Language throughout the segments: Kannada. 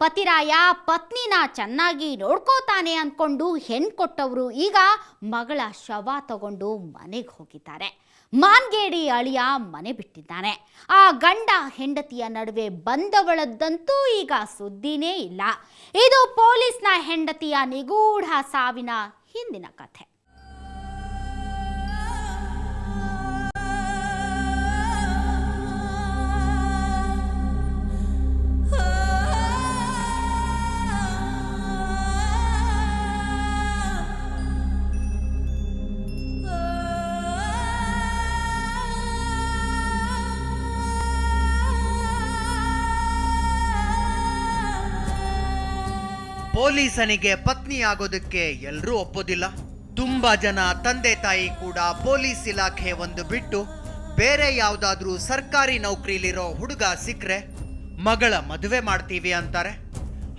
ಪತಿರಾಯ ಪತ್ನಿನ ಚೆನ್ನಾಗಿ ನೋಡ್ಕೋತಾನೆ ಅಂದ್ಕೊಂಡು ಹೆಣ್ಣು ಕೊಟ್ಟವರು ಈಗ ಮಗಳ ಶವ ತಗೊಂಡು ಮನೆಗೆ ಹೋಗಿದ್ದಾರೆ. ಮಾನ್ಗೇಡಿ ಅಳಿಯ ಮನೆ ಬಿಟ್ಟಿದ್ದಾನೆ. ಆ ಗಂಡ ಹೆಂಡತಿಯ ನಡುವೆ ಬಂದವಳದ್ದಂತೂ ಈಗ ಸುದ್ದಿನೇ ಇಲ್ಲ. ಇದು ಪೊಲೀಸ್ನ ಹೆಂಡತಿಯ ನಿಗೂಢ ಸಾವಿನ ಹಿಂದಿನ ಕಥೆ. ಪೊಲೀಸನಿಗೆ ಪತ್ನಿಯಾಗೋದಕ್ಕೆ ಎಲ್ಲರೂ ಒಪ್ಪೋದಿಲ್ಲ. ತುಂಬಾ ಜನ ತಂದೆ ತಾಯಿ ಕೂಡ ಪೊಲೀಸ್ ಇಲಾಖೆ ಒಂದು ಬಿಟ್ಟು ಬೇರೆ ಯಾವುದಾದ್ರೂ ಸರ್ಕಾರಿ ನೌಕರಿಲಿರೋ ಹುಡುಗ ಸಿಕ್ಕರೆ ಮಗಳ ಮದುವೆ ಮಾಡ್ತೀವಿ ಅಂತಾರೆ.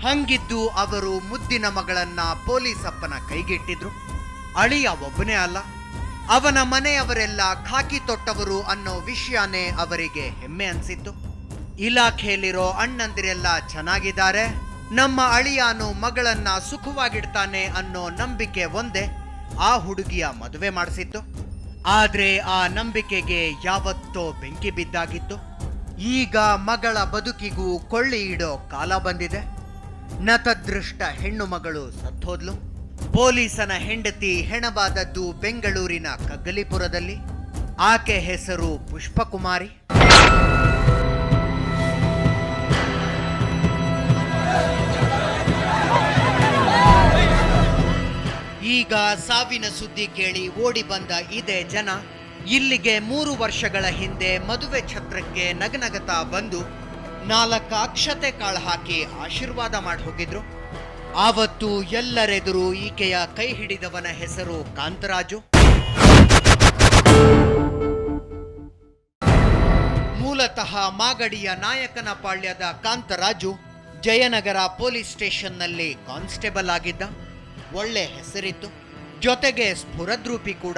ಹಂಗಿದ್ದು ಅವರು ಮುದ್ದಿನ ಮಗಳನ್ನ ಪೊಲೀಸ್ ಅಪ್ಪನ ಕೈಗಿಟ್ಟಿದ್ರು. ಅಳಿಯ ಒಬ್ಬನೇ ಅಲ್ಲ, ಅವನ ಮನೆಯವರೆಲ್ಲ ಖಾಕಿ ತೊಟ್ಟವರು ಅನ್ನೋ ವಿಷಯನೇ ಅವರಿಗೆ ಹೆಮ್ಮೆ ಅನ್ಸಿತ್ತು. ಇಲಾಖೆಯಲ್ಲಿರೋ ಅಣ್ಣಂದಿರೆಲ್ಲ ಚೆನ್ನಾಗಿದ್ದಾರೆ, ನಮ್ಮ ಅಳಿಯಾನು ಮಗಳನ್ನ ಸುಖವಾಗಿಡ್ತಾನೆ ಅನ್ನೋ ನಂಬಿಕೆ ಒಂದೇ ಆ ಹುಡುಗಿಯ ಮದುವೆ ಮಾಡಿಸಿತ್ತು. ಆದ್ರೆ ಆ ನಂಬಿಕೆಗೆ ಯಾವತ್ತೋ ಬೆಂಕಿ ಬಿದ್ದಾಗಿತ್ತು. ಈಗ ಮಗಳ ಬದುಕಿಗೂ ಕೊಳ್ಳಿ ಇಡೋ ಕಾಲ ಬಂದಿದೆ. ನತದೃಷ್ಟ ಹೆಣ್ಣು ಮಗಳು ಸತ್ತೋದ್ಲು. ಪೊಲೀಸನ ಹೆಂಡತಿ ಹೆಣಬಾದದ್ದು ಬೆಂಗಳೂರಿನ ಕಗ್ಗಲಿಪುರದಲ್ಲಿ. ಆಕೆ ಹೆಸರು ಪುಷ್ಪಕುಮಾರಿ. ಈಗ ಸಾವಿನ ಸುದ್ದಿ ಕೇಳಿ ಓಡಿ ಬಂದ ಇದೇ ಜನ ಇಲ್ಲಿಗೆ 3 ವರ್ಷಗಳ ಹಿಂದೆ ಮದುವೆ ಛತ್ರಕ್ಕೆ ನಗನಗತಾ ಬಂದು 4 ಅಕ್ಷತೆ ಕಾಳು ಹಾಕಿ ಆಶೀರ್ವಾದ ಮಾಡಿ ಹೋಗಿದ್ರು. ಆವತ್ತು ಎಲ್ಲರೆದುರು ಈಕೆಯ ಕೈ ಹಿಡಿದವನ ಹೆಸರು ಕಾಂತರಾಜು. ಮೂಲತಃ ಮಾಗಡಿಯ ನಾಯಕನ ಪಾಳ್ಯದ ಕಾಂತರಾಜು ಜಯನಗರ ಪೊಲೀಸ್ ಸ್ಟೇಷನ್ನಲ್ಲಿ ಕಾನ್ಸ್ಟೇಬಲ್ ಆಗಿದ್ದ. ಒಳ್ಳೆ ಹೆಸರಿತ್ತು, ಜೊತೆಗೆ ಸ್ಫುರದ್ರೂಪಿ ಕೂಡ.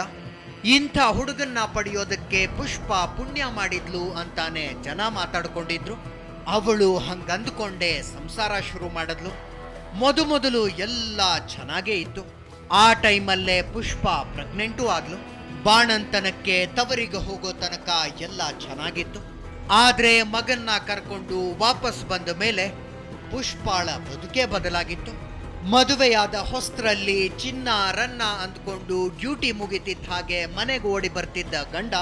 ಇಂಥ ಹುಡುಗನ್ನ ಪಡೆಯೋದಕ್ಕೆ ಪುಷ್ಪ ಪುಣ್ಯ ಮಾಡಿದ್ಲು ಅಂತಾನೆ ಜನ ಮಾತಾಡ್ಕೊಂಡಿದ್ರು. ಅವಳು ಹಂಗಂದುಕೊಂಡೇ ಸಂಸಾರ ಶುರು ಮಾಡಿದ್ಲು. ಮೊದಲು ಎಲ್ಲ ಚೆನ್ನಾಗೇ ಇತ್ತು. ಆ ಟೈಮಲ್ಲೇ ಪುಷ್ಪ ಪ್ರೆಗ್ನೆಂಟೂ ಆಗ್ಲು. ಬಾಣಂತನಕ್ಕೆ ತವರಿಗೆ ಹೋಗೋ ತನಕ ಎಲ್ಲ ಚೆನ್ನಾಗಿತ್ತು. ಆದ್ರೆ ಮಗನ್ನ ಕರ್ಕೊಂಡು ವಾಪಸ್ ಬಂದ ಮೇಲೆ ಪುಷ್ಪಾಳ ಬದುಕೇ ಬದಲಾಗಿತ್ತು. ಮದುವೆಯಾದ ಹೊಸ್ತ್ರಲ್ಲಿ ಚಿನ್ನ ರನ್ನ ಅಂದ್ಕೊಂಡು ಡ್ಯೂಟಿ ಮುಗಿತಿದ್ದ ಹಾಗೆ ಮನೆಗೆ ಓಡಿ ಬರ್ತಿದ್ದ ಗಂಡ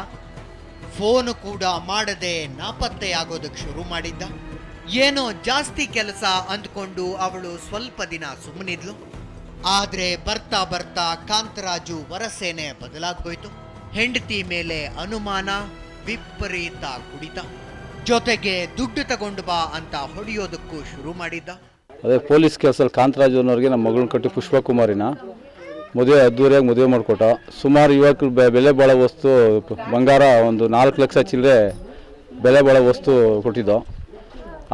ಫೋನು ಕೂಡ ಮಾಡದೆ ನಾಪತ್ತೆಯಾಗೋದಕ್ಕೆ ಶುರು ಮಾಡಿದ್ದ. ಏನೋ ಜಾಸ್ತಿ ಕೆಲಸ ಅಂದ್ಕೊಂಡು ಅವಳು ಸ್ವಲ್ಪ ದಿನ ಸುಮ್ಮನಿದ್ಲು. ಆದ್ರೆ ಬರ್ತಾ ಬರ್ತಾ ಕಾಂತರಾಜು ವರಸೇನೆ ಬದಲಾಗೋಯ್ತು. ಹೆಂಡತಿ ಮೇಲೆ ಅನುಮಾನ, ವಿಪರೀತ ಕುಡಿತ, ಜೊತೆಗೆ ದುಡ್ಡು ತಗೊಂಡು ಬಾ ಅಂತ ಹೊಡೆಯೋದಕ್ಕೂ ಶುರು ಮಾಡಿದ್ದ. ಅದೇ ಪೊಲೀಸ್ ಕೆಲಸದಲ್ಲಿ ಕಾಂತರಾಜು ಅನ್ನೋರಿಗೆ ನಮ್ಮ ಮಗಳನ್ನ ಕಟ್ಟಿ ಪುಷ್ಪಕುಮಾರಿನ ಮದುವೆ ಅದ್ದೂರಿಯಾಗಿ ಮದುವೆ ಮಾಡಿಕೊಟ್ಟ. ಸುಮಾರು ಯುವಕರು ಬೆಲೆ ಬಾಳೋ ವಸ್ತು ಬಂಗಾರ ಒಂದು 4 ಲಕ್ಷ ಚಿಲ್ಲರೆ ಬೆಲೆ ಬಾಳೋ ವಸ್ತು ಕೊಟ್ಟಿದ್ದು.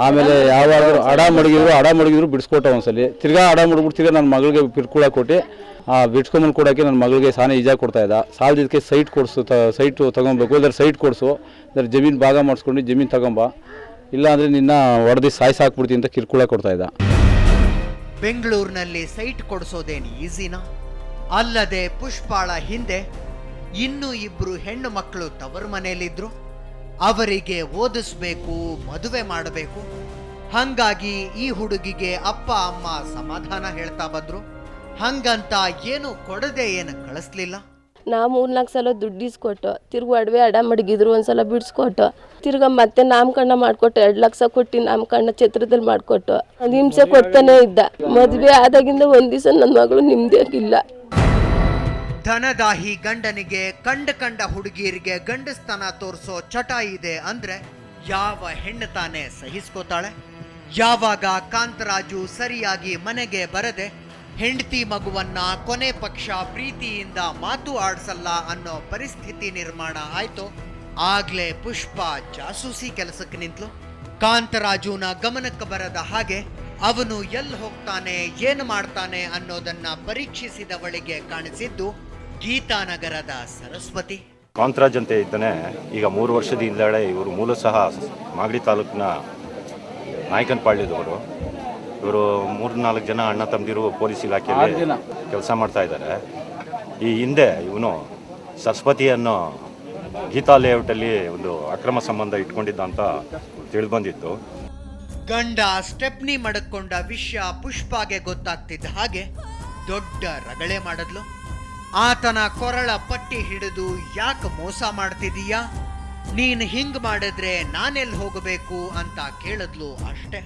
ಆಮೇಲೆ ಯಾವಾಗಲೂ ಅಡ ಮಡಗಿದ್ರು ಬಿಡಿಸ್ಕೊಟ್ಟ. ಒಂದ್ಸಲಿ ತಿರ್ಗಾ ಅಡ ಮಡಗ್ಬಿಟ್ಟು ತಿರ್ಗಾ ನನ್ನ ಮಗಳಿಗೆ ಬಿಟ್ಕೊಳ ಕೊಟ್ಟು ಬಿಡ್ಸ್ಕೊಂಬಂದು ಕೊಡೋಕ್ಕೆ ನನ್ನ ಮಗಳಿಗೆ ಸಾನೇ ಈಜಾಗಿ ಕೊಡ್ತಾ ಇದ್ದ. ಸಾಲದಿದ್ದಕ್ಕೆ ಸೈಟು ತೊಗೊಬೇಕು, ಇಲ್ಲದ್ರೆ ಸೈಟ್ ಕೊಡಿಸು, ಇಲ್ಲದ್ರೆ ಜಮೀನು ಭಾಗ ಮಾಡಿಸ್ಕೊಂಡು ಜಮೀನು ತಗೊಂಬ, ಇಲ್ಲಾಂದರೆ ನಿನ್ನ ಹೊಡೆದು ಸಾಯಿಸಾಕ್ಬಿಡ್ತೀನಿ ಅಂತ ಕಿರ್ಕುಳ ಕೊಡ್ತಾ ಇದ್ದ. ಬೆಂಗಳೂರಿನಲ್ಲಿ ಸೈಟ್ ಕೊಡಿಸೋದೇನು ಈಸಿನಾ? ಅಲ್ಲದೆ ಪುಷ್ಪಾಳ ಹಿಂದೆ ಇನ್ನೂ 2 ಹೆಣ್ಣು ಮಕ್ಕಳು ತವರು ಮನೆಯಲ್ಲಿದ್ರು. ಅವರಿಗೆ ಓದಿಸ್ಬೇಕು, ಮದುವೆ ಮಾಡಬೇಕು. ಹಂಗಾಗಿ ಈ ಹುಡುಗಿಗೆ ಅಪ್ಪ ಅಮ್ಮ ಸಮಾಧಾನ ಹೇಳ್ತಾ ಬಂದ್ರು. ಹಂಗಂತ ಏನು ಕೊಡದೆ ಏನು ಕಳಿಸ್ಲಿಲ್ಲ. ನಾವು 4 ಸಲ ದುಡ್ಡು ಇಸ್ಕೊಟ್ಟು ತಿರ್ಗಿ ಒಡವೆ ಅಡ ಮಡಗಿದ್ರು, ಒಂದ್ಸಲ ಬಿಡಿಸ್ಕೊಟ್ಟು ತಿರ್ಗ ಮತ್ತೆ ನಾಮಕರಣ ಮಾಡಿಕೊಟ್ಟು 2 ಲಕ್ಷ ಕೊಟ್ಟು ನಾಮಕರಣ ಛತ್ರದಲ್ಲಿ ಮಾಡಿಕೊಟ್ಟು ಒಂದು ಹಿಂಸೆ ಕೊಡ್ತಾನೆ ಇದ್ದ. ಮದುವೆ ಆದಾಗಿಂದ ಒಂದು ದಿವಸ ನನ್ನ ಮಗಳು ನಿಮ್ದೇಗಿಲ್ಲ. ಧನದಾಹಿ ಗಂಡನಿಗೆ ಕಂಡ ಹುಡುಗಿಯರಿಗೆ ಗಂಡಸ್ತನ ತೋರಿಸೋ ಚಟ ಇದೆ ಅಂದ್ರೆ ಯಾವ ಹೆಣ್ಣು ತಾನೇ ಸಹಿಸ್ಕೋತಾಳೆ? ಯಾವಾಗ ಕಾಂತರಾಜು ಸರಿಯಾಗಿ ಮನೆಗೆ ಬರದೆ ಹೆಂಡತಿ ಮಗುವನ್ನ ಕೊನೆ ಪಕ್ಷ ಪ್ರೀತಿಯಿಂದ ಮಾತು ಆಡ್ಸಲ್ಲ ಅನ್ನೋ ಪರಿಸ್ಥಿತಿ ನಿರ್ಮಾಣ ಆಯ್ತು, ಆಗ್ಲೇ ಪುಷ್ಪ ಜಾಸೂಸಿ ಕೆಲಸಕ್ಕೆ ನಿಂತ್ಲು. ಕಾಂತರಾಜುನ ಗಮನಕ್ಕೆ ಬರದ ಹಾಗೆ ಅವನು ಎಲ್ಲಿ ಹೋಗ್ತಾನೆ, ಏನು ಮಾಡ್ತಾನೆ ಅನ್ನೋದನ್ನ ಪರೀಕ್ಷಿಸಿದವಳಿಗೆ ಕಾಣಿಸಿದ್ದು ಗೀತಾನಗರದ ಸರಸ್ವತಿ. ಕಾಂತರಾಜ್ ಅಂತ ಇದ್ದಾನೆ. ಈಗ 3 ವರ್ಷದ ಹಿಂದೆಡೆ ಇವರು ಮೂಲತಃ ಮಾಗಡಿ ತಾಲೂಕಿನ ನಾಯಕನಪಾಳ್ಯದವರು. ಇವರು 3-4 ಜನ ಅಣ್ಣ ತಮ್ಮದಿರು ಪೊಲೀಸ್ ಇಲಾಖೆಯಲ್ಲಿ ಕೆಲಸ ಮಾಡ್ತಾ ಇದ್ದಾರೆ. ಈ ಹಿಂದೆ ಇವನು ಸರಸ್ವತಿ ಅನ್ನೋ ಗೀತಾ ಲೇಔಟಲ್ಲಿ ಒಂದು ಅಕ್ರಮ ಸಂಬಂಧ ಇಟ್ಕೊಂಡಿದ್ದ ಅಂತ ತಿಳಿದುಬಂದಿತ್ತು. ಗಂಡ ಸ್ಟೆಪ್ನಿ ಮಡಕೊಂಡ ವಿಷಯ ಪುಷ್ಪಾಗೆ ಗೊತ್ತಾಗ್ತಿದ್ದ ಹಾಗೆ ದೊಡ್ಡ ರಗಳೆ ಮಾಡಿದ್ಲು. ಆತನ ಕೊರಳ ಪಟ್ಟಿ ಹಿಡಿದು ಯಾಕೆ ಮೋಸ ಮಾಡ್ತಿದೀಯಾ, ನೀನ್ ಹಿಂಗ್ ಮಾಡಿದ್ರೆ ನಾನೆಲ್ಲಿ ಹೋಗಬೇಕು ಅಂತ ಕೇಳಿದ್ಲು ಅಷ್ಟೆ.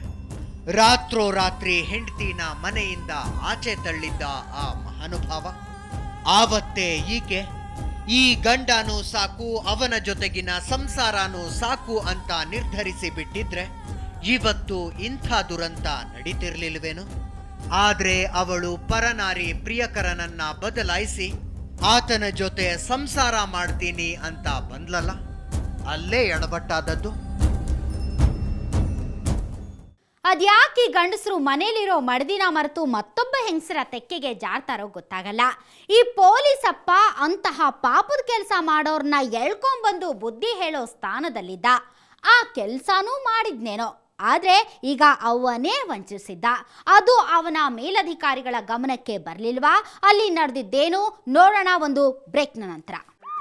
ರಾತ್ರೋರಾತ್ರಿ ಹೆಂಡತಿನ ಮನೆಯಿಂದ ಆಚೆ ತಳ್ಳಿದ್ದ ಆ ಮಹಾನುಭಾವ. ಆವತ್ತೇ ಈಕೆ ಈ ಗಂಡನೂ ಸಾಕು, ಅವನ ಜೊತೆಗಿನ ಸಂಸಾರನೂ ಸಾಕು ಅಂತ ನಿರ್ಧರಿಸಿ ಬಿಟ್ಟಿದ್ರೆ ಇವತ್ತು ಇಂಥ ದುರಂತ ನಡೀತಿರ್ಲಿಲ್ವೇನು? ಆದ್ರೆ ಅವಳು ಪರನಾರಿ ಪ್ರಿಯಕರನನ್ನ ಬದಲಾಯಿಸಿ ಆತನ ಜೊತೆ ಸಂಸಾರ ಮಾಡ್ತೀನಿ ಅಂತ ಬಂದ್ಲಲ್ಲ, ಅಲ್ಲೇ ಎಡವಟ್ಟಾದದ್ದು. ಅದ್ಯಾಕೆ ಈ ಗಂಡಸರು ಮನೇಲಿರೋ ಮಡದಿನ ಮರೆತು ಮತ್ತೊಬ್ಬ ಹೆಂಗಸರ ತೆಕ್ಕೆಗೆ ಜಾರ್ತಾರೋ ಗೊತ್ತಾಗಲ್ಲ. ಈ ಪೊಲೀಸಪ್ಪ ಅಂತಹ ಪಾಪದ ಕೆಲಸ ಮಾಡೋರ್ನ ಎಳ್ಕೊಂಡ್ಬಂದು ಬುದ್ಧಿ ಹೇಳೋ ಸ್ಥಾನದಲ್ಲಿದ್ದ. ಆ ಕೆಲಸನೂ ಮಾಡಿದ್ನೇನೋ, ಆದರೆ ಈಗ ಅವನೇ ವಂಚಿಸಿದ್ದ. ಅದು ಅವನ ಮೇಲಧಿಕಾರಿಗಳ ಗಮನಕ್ಕೆ ಬರಲಿಲ್ವಾ? ಅಲ್ಲಿ ನಡೆದಿದ್ದೇನು ನೋಡೋಣ ಒಂದು ಬ್ರೇಕ್ನ ನಂತರ.